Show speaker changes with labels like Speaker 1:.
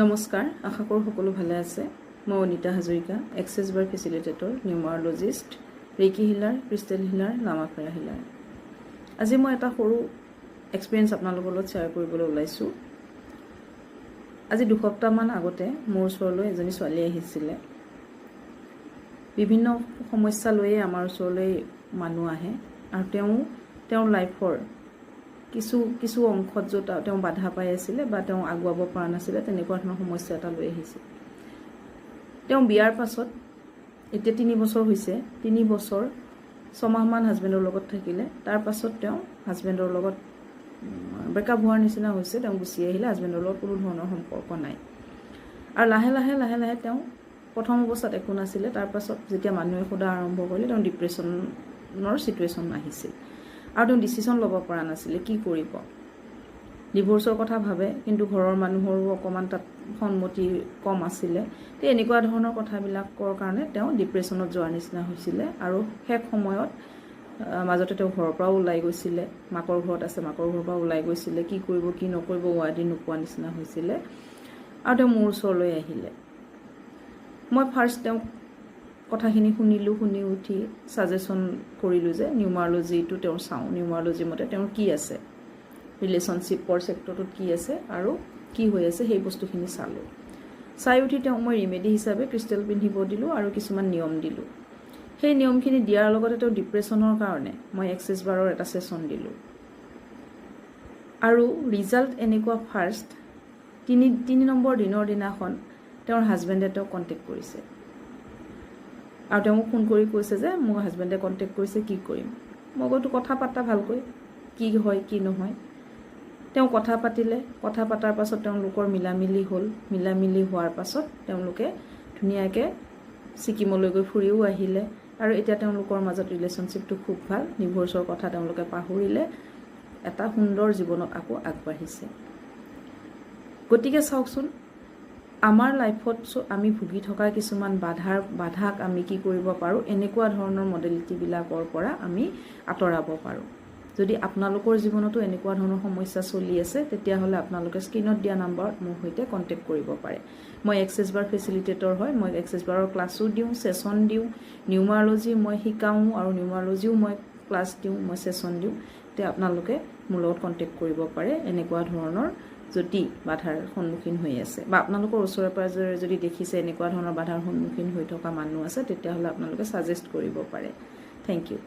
Speaker 1: নমস্কাৰ, আশা কৰোঁ সকলো ভালে আছে। মই Anita Hazarika, Access Bars facilitator, numerologist, reiki healer, crystal healer, lamafera healer. আজি মই এটা সৰু এক্সপিৰিয়েঞ্চ আপোনালোকৰ লগত শ্বেয়াৰ কৰিবলৈ ওলাইছোঁ। আজি দুসপ্তাহমান আগতে মোৰ ওচৰলৈ এজনী ছোৱালী আহিছিলে। বিভিন্ন সমস্যা লৈয়ে আমাৰ ওচৰলৈ মানুহ আহে আৰু তেওঁৰ লাইফৰ কিছু অংশত য'ত তেওঁ বাধা পাই আছিলে বা তেওঁ আগুৱাব পৰা নাছিলে, তেনেকুৱা ধৰণৰ সমস্যা এটা লৈ আহিছিল। তেওঁ বিয়াৰ পাছত এতিয়া 3 বছৰ হৈছে, 3 বছৰ 6 মাহমান হাজবেণ্ডৰ লগত থাকিলে। তাৰ পাছত তেওঁ হাজবেণ্ডৰ লগত ব্ৰেকআপ হোৱাৰ নিচিনা হৈছে। তেওঁ গুচি আহিলে, হাজবেণ্ডৰ লগত কোনো ধৰণৰ সম্পৰ্ক নাই। আৰু লাহে লাহে তেওঁ প্ৰথম অৱস্থাত একো নাছিলে। তাৰ পাছত যেতিয়া মানুহে সোধা আৰম্ভ কৰিলে, তেওঁ ডিপ্ৰেশ্যনৰ চিটুৱেশ্যন আহিছিল আৰু তেওঁ ডিচিশ্যন ল'ব পৰা নাছিলে কি কৰিব। ডিভোৰ্চৰ কথা ভাবে, কিন্তু ঘৰৰ মানুহৰো অকণমান তাত সন্মতি কম আছিলে। তো এনেকুৱা ধৰণৰ কথাবিলাকৰ কাৰণে তেওঁ ডিপ্ৰেশ্যনত যোৱাৰ নিচিনা হৈছিলে। আৰু শেষ সময়ত মাজতে তেওঁ ঘৰৰ পৰাও ওলাই গৈছিলে, মাকৰ ঘৰত আছে, মাকৰ ঘৰৰ পৰা ওলাই গৈছিলে। কি কৰিব কি নকৰিব ৱাৰ্ডি নোপোৱা নিচিনা হৈছিলে আৰু তেওঁ মোৰ ওচৰলৈ আহিলে। মই ফাৰ্ষ্ট তেওঁক কথাখিনি শুনিলোঁ, শুনি উঠি ছাজেশ্যন কৰিলোঁ যে নিউমাৰলজিটো তেওঁ চাওঁ, নিউমাৰলজি মতে তেওঁৰ কি আছে, ৰিলেশ্যনশ্বিপৰ ছেক্টৰটোত কি আছে আৰু কি হৈ আছে সেই বস্তুখিনি চালোঁ। চাই উঠি তেওঁক মই ৰিমেডি হিচাপে ক্ৰিষ্টেল পিন্ধিব দিলোঁ আৰু কিছুমান নিয়ম দিলোঁ। সেই নিয়মখিনি দিয়াৰ লগতে তেওঁ ডিপ্ৰেশ্যনৰ কাৰণে মই এক্সেছ বাৰৰ এটা ছেশ্যন দিলোঁ। আৰু ৰিজাল্ট এনেকুৱা, ফাৰ্ষ্ট 3 নম্বৰ দিনৰ দিনাখন তেওঁৰ হাজবেণ্ডে তেওঁক কণ্টেক্ট কৰিছে আৰু তেওঁ মোক ফোন কৰি কৈছে যে মোৰ হাজবেণ্ডে কণ্টেক্ট কৰিছে, কি কৰিম। মই কৈছোঁ কথা পাতা ভালকৈ, কি হয় কি নহয়। তেওঁ কথা পাতিলে, কথা পতাৰ পাছত তেওঁলোকৰ মিলামিলি হ'ল। মিলামিলি হোৱাৰ পাছত তেওঁলোকে ধুনীয়াকৈ ছিকিমলৈ গৈ ফুৰিও আহিলে আৰু এতিয়া তেওঁলোকৰ মাজত ৰিলেশ্যনশ্বিপটো খুব ভাল। ডিভোৰ্চৰ কথা তেওঁলোকে পাহৰিলে, এটা সুন্দৰ জীৱনত আকৌ আগবাঢ়িছে। গতিকে চাওকচোন, আমাৰ লাইফত আমি ভুগি থকা কিছুমান বাধাক আমি কি কৰিব পাৰোঁ, এনেকুৱা ধৰণৰ মডেলিটিবিলাকৰ পৰা আমি আঁতৰাব পাৰোঁ। যদি আপোনালোকৰ জীৱনতো এনেকুৱা ধৰণৰ সমস্যা চলি আছে, তেতিয়াহ'লে আপোনালোকে স্ক্ৰীণত দিয়া নাম্বাৰত মোৰ সৈতে কণ্টেক্ট কৰিব পাৰে। মই এক্সেছ বাৰ ফেচিলিটেটৰ হয়। মই এক্সেছ বাৰৰ ক্লাছো দিওঁ, ছেশ্যন দিওঁ, নিউমাৰলজি মই শিকাওঁ আৰু নিউমাৰলজিও মই ক্লাছ দিওঁ, মই ছেশ্যন দিওঁ। তেতিয়া আপোনালোকে মোৰ লগত কণ্টেক্ট কৰিব পাৰে। এনেকুৱা ধৰণৰ যদি বাধাৰ সন্মুখীন হৈ আছে বা আপোনালোকৰ ওচৰে পাজৰে যদি দেখিছে এনেকুৱা ধৰণৰ বাধাৰ সন্মুখীন হৈ থকা মানুহ আছে, তেতিয়াহ'লে আপোনালোকে ছাজেষ্ট কৰিব পাৰে। Thank U.